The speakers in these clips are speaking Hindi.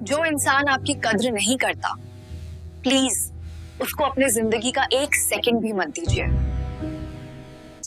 जो इंसान आपकी कद्र नहीं करता, प्लीज उसको अपने जिंदगी का एक सेकंड भी मत दीजिए।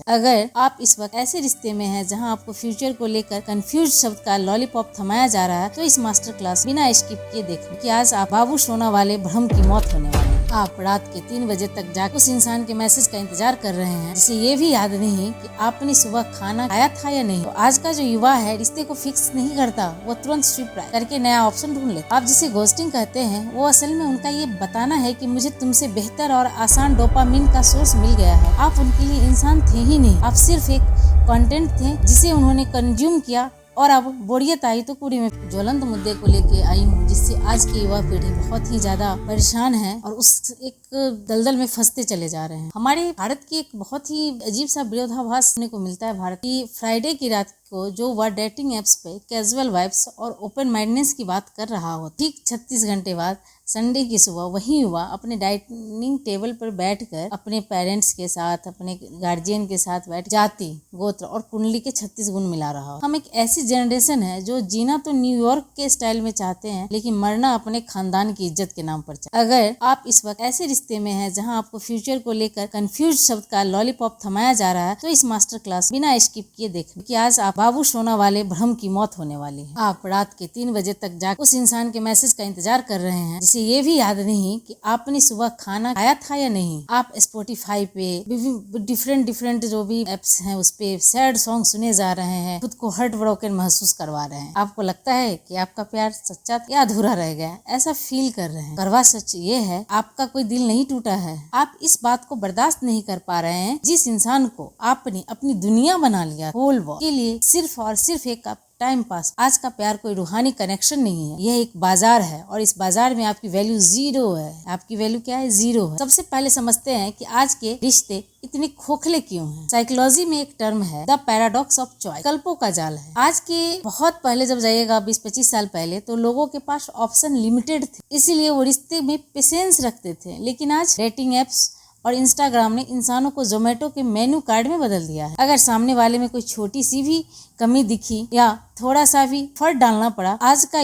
अगर आप इस वक्त ऐसे रिश्ते में हैं जहां आपको फ्यूचर को लेकर कंफ्यूज शब्द का लॉलीपॉप थमाया जा रहा है, तो इस मास्टर क्लास बिना स्किप किए देखें कि आज आप बाबू सोना वाले भ्रम की मौत होने वाली है। आप रात के 3 बजे तक जाकर उस इंसान के मैसेज का इंतजार कर रहे हैं जिसे ये भी याद नहीं कि आपने सुबह खाना खाया था या नहीं। तो आज का जो युवा है रिश्ते को फिक्स नहीं करता, वो तुरंत स्विप करके नया ऑप्शन ढूंढ लेता। आप जिसे घोस्टिंग कहते हैं वो असल में उनका ये बताना है कि मुझे तुमसे बेहतर और आसान डोपामिन का सोर्स मिल गया है। आप उनके लिए इंसान थे ही नहीं, आप सिर्फ एक कंटेंट थे जिसे उन्होंने कंज्यूम किया। और अब बोरियत आई तो पूरी में ज्वलंत मुद्दे को लेके आई हूँ जिससे आज की युवा पीढ़ी बहुत ही ज्यादा परेशान है और उस एक दलदल में फंसते चले जा रहे हैं। हमारे भारत की एक बहुत ही अजीब सा विरोधाभास सुनने को मिलता है। भारत की फ्राइडे की रात को जो वह डेटिंग एप्स पे कैजुअल वाइब्स और ओपन माइंडनेस की बात कर रहा हो, ठीक 36 घंटे बाद संडे की सुबह वही युवा अपने डाइनिंग टेबल पर बैठकर अपने पेरेंट्स के साथ, अपने गार्जियन के साथ बैठ जाति, गोत्र और कुंडली के 36 गुण मिला रहा हो। हम एक ऐसी जनरेशन है जो जीना तो न्यूयॉर्क के स्टाइल में चाहते हैं लेकिन मरना अपने खानदान की इज्जत के नाम पर चाहते हैं। अगर आप इस वक्त ऐसे रिश्ते में हैं जहां आपको फ्यूचर को लेकर कंफ्यूज शब्द का लॉलीपॉप थमाया जा रहा है, तो इस मास्टर क्लास बिना स्किप किए देखें कि आज आप बाबू सोना वाले भ्रम की मौत होने वाली है। आप रात के 3 बजे तक जाकर उस इंसान के मैसेज का इंतजार कर रहे हैं जिसे ये भी याद नहीं कि आपने सुबह खाना खाया था या नहीं। आप स्पॉटिफाई पे डिफरेंट जो भी एप्स हैं उस पे सैड सॉन्ग सुने जा रहे हैं, खुद को हर्ट ब्रोकन महसूस करवा रहे हैं। आपको लगता है कि आपका प्यार सच्चा या अधूरा रह गया, ऐसा फील कर रहे हैं। करवा सच ये है आपका कोई दिल नहीं टूटा है। आप इस बात को बर्दाश्त नहीं कर पा रहे हैं जिस इंसान को आपने अपनी दुनिया बना लिया होल वर्ल्ड के लिए सिर्फ और सिर्फ एक टाइम पास। आज का प्यार कोई रूहानी कनेक्शन नहीं है, यह एक बाजार है और इस बाजार में आपकी वैल्यू जीरो है। आपकी वैल्यू क्या है? जीरो है। सबसे पहले समझते हैं कि आज के रिश्ते इतने खोखले क्यों हैं। साइकोलॉजी में एक टर्म है द पैराडॉक्स ऑफ चॉइस, विकल्पों का जाल है। आज के बहुत पहले जब जाइएगा 20-25 साल पहले, तो लोगों के पास ऑप्शन लिमिटेड थे, इसीलिए वो रिश्ते में पेशेंस रखते थे। लेकिन आज डेटिंग एप्स और इंस्टाग्राम ने इंसानों को जोमेटो के मेनू कार्ड में बदल दिया है। अगर सामने वाले में कोई छोटी सी भी कमी दिखी या थोड़ा सा भी फर्क डालना पड़ा, आज का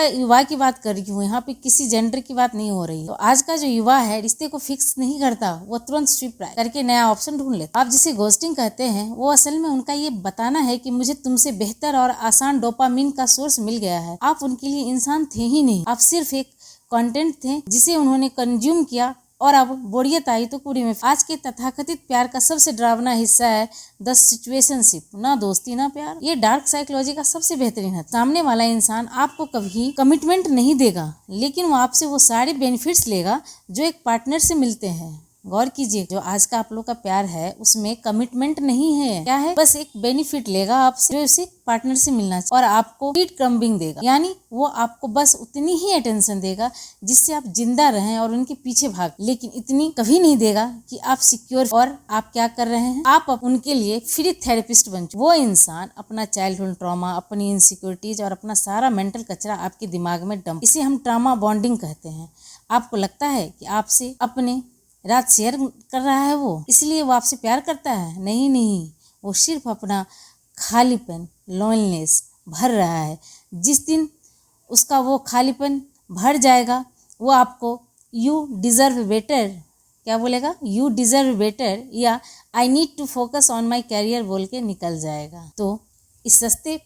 युवा की बात कर रही हूँ, यहाँ पे किसी जेंडर की बात नहीं हो रही। तो आज का जो युवा है रिश्ते को फिक्स नहीं करता, वो तुरंत स्विप करके नया ऑप्शन ढूंढ लेता। आप जिसे घोस्टिंग कहते हैं वो असल में उनका ये बताना है कि मुझे तुमसे बेहतर और आसान डोपामिन का सोर्स मिल गया है। आप उनके लिए इंसान थे ही नहीं, आप सिर्फ एक कंटेंट थे जिसे उन्होंने कंज्यूम किया। और अब बोरियत आई तो पूरी में। आज के तथाकथित प्यार का सबसे डरावना हिस्सा है द सिचुएशनशिप, ना दोस्ती ना प्यार। ये डार्क साइकोलॉजी का सबसे बेहतरीन है। सामने वाला इंसान आपको कभी कमिटमेंट नहीं देगा, लेकिन वो आपसे वो सारे बेनिफिट्स लेगा जो एक पार्टनर से मिलते हैं। गौर कीजिए, जो आज का आप लोग का प्यार है उसमें कमिटमेंट नहीं है। क्या है? बस एक बेनिफिट लेगा आपसे जो उसे पार्टनर से मिलना चाहिए, और आपको फीड क्रम्बिंग देगा, यानी वो आपको बस उतनी ही अटेंशन देगा जिससे आप जिंदा रहें और उनके पीछे भाग। लेकिन इतनी कभी नहीं देगा कि आप सिक्योर। और आप क्या कर रहे हैं? आप उनके लिए फ्री थेरेपिस्ट बन चुके। वो इंसान अपना चाइल्डहुड ट्रॉमा, अपनी इनसिक्योरिटीज और अपना सारा मेंटल कचरा आपके दिमाग में डंप, इसे हम ट्रॉमा बॉन्डिंग कहते हैं। आपको लगता है कि आपसे अपने रात शेयर कर रहा है वो, इसलिए वो आपसे प्यार करता है? नहीं, वो सिर्फ अपना खालीपन, लोनलीनेस भर रहा है। जिस दिन उसका वो खालीपन भर जाएगा, वो आपको यू डिजर्व बेटर क्या बोलेगा? यू डिजर्व बेटर या I need to focus on my career बोल के निकल जाएगा। तो इस सस्ते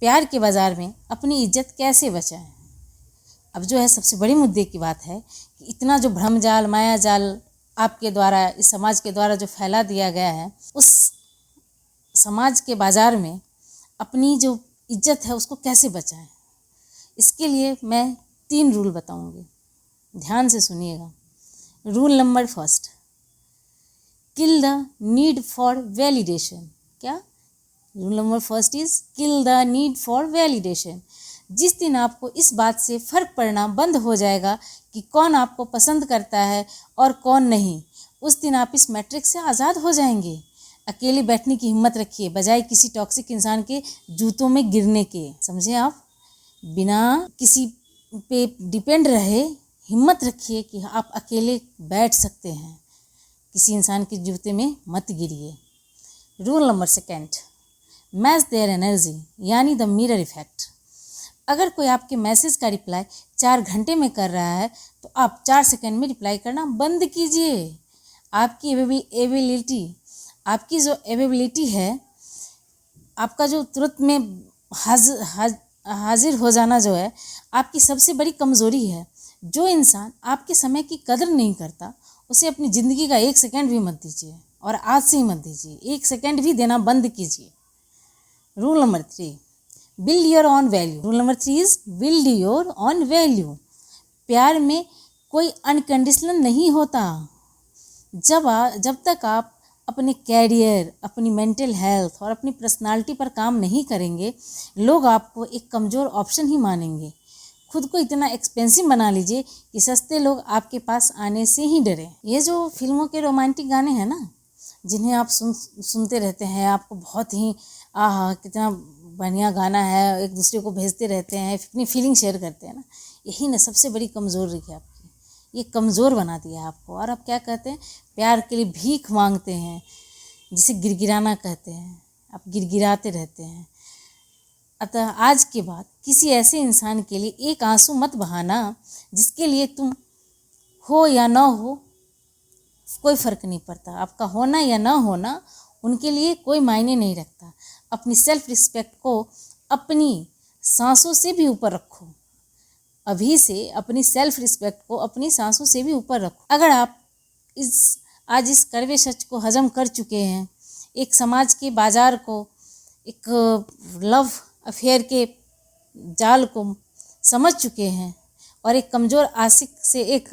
प्यार के बाजार में अपनी इज्जत कैसे बचाएं? अब जो है सबसे बड़ी मुद्दे की बात है कि इतना जो भ्रमजाल, माया जाल आपके द्वारा, इस समाज के द्वारा जो फैला दिया गया है, उस समाज के बाजार में अपनी जो इज्जत है उसको कैसे बचाएं? इसके लिए मैं 3 रूल बताऊंगी, ध्यान से सुनिएगा। Rule number 1, kill the need for validation. क्या? Rule number 1 is kill the need for validation. जिस दिन आपको इस बात से फर्क पड़ना बंद हो जाएगा कि कौन आपको पसंद करता है और कौन नहीं, उस दिन आप इस मैट्रिक्स से आज़ाद हो जाएंगे। अकेले बैठने की हिम्मत रखिए बजाय किसी टॉक्सिक इंसान के जूतों में गिरने के। समझे आप? बिना किसी पे डिपेंड रहे हिम्मत रखिए कि आप अकेले बैठ सकते हैं। किसी इंसान के जूते में मत गिरिए। Rule number 2, match their energy, यानी द मिरर इफेक्ट। अगर कोई आपके मैसेज का रिप्लाई 4 घंटे में कर रहा है तो आप 4 सेकंड में रिप्लाई करना बंद कीजिए। आपकी आपकी जो अवेलेबिलिटी है, आपका जो तुरंत में हाजिर हो जाना जो है, आपकी सबसे बड़ी कमज़ोरी है। जो इंसान आपके समय की कदर नहीं करता उसे अपनी ज़िंदगी का 1 सेकंड भी मत दीजिए, और आज से ही मत दीजिए। 1 सेकंड भी देना बंद कीजिए। Rule number 3, build your on value. Rule number 3 is build your on value. प्यार में कोई अनकंडीशनल नहीं होता। जब तक आप अपने कैरियर, अपनी मेंटल हेल्थ और अपनी पर्सनालिटी पर काम नहीं करेंगे, लोग आपको एक कमज़ोर ऑप्शन ही मानेंगे। खुद को इतना एक्सपेंसिव बना लीजिए कि सस्ते लोग आपके पास आने से ही डरें। ये जो फिल्मों के रोमांटिक गाने हैं ना, जिन्हें आप सुनते रहते हैं, आपको बहुत ही आहा कितना बढ़िया गाना है, एक दूसरे को भेजते रहते हैं, अपनी फीलिंग शेयर करते हैं ना, यही ना सबसे बड़ी कमज़ोरी है आपकी। ये कमज़ोर बना दिया है आपको। और आप क्या कहते हैं, प्यार के लिए भीख मांगते हैं, जिसे गिड़गिड़ाना कहते हैं। आप गिड़गिड़ाते रहते हैं। अतः आज के बाद किसी ऐसे इंसान के लिए एक आंसू मत बहाना जिसके लिए तुम हो या ना हो कोई फ़र्क नहीं पड़ता। आपका होना या ना होना उनके लिए कोई मायने नहीं रखता। अपनी सेल्फ रिस्पेक्ट को अपनी सांसों से भी ऊपर रखो। अभी से अपनी सेल्फ रिस्पेक्ट को अपनी सांसों से भी ऊपर रखो। अगर आप आज इस कड़वे सच को हजम कर चुके हैं, एक समाज के बाजार को, एक लव अफेयर के जाल को समझ चुके हैं, और एक कमज़ोर आशिक से एक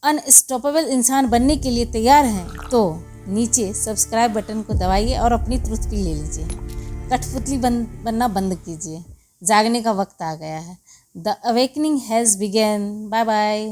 अनस्टॉपेबल इंसान बनने के लिए तैयार हैं, तो नीचे सब्सक्राइब बटन को दबाइए और अपनी ट्रुथ पिल ले लीजिए। कठपुतली बनना बंद कीजिए। जागने का वक्त आ गया है। The awakening has begun. Bye bye.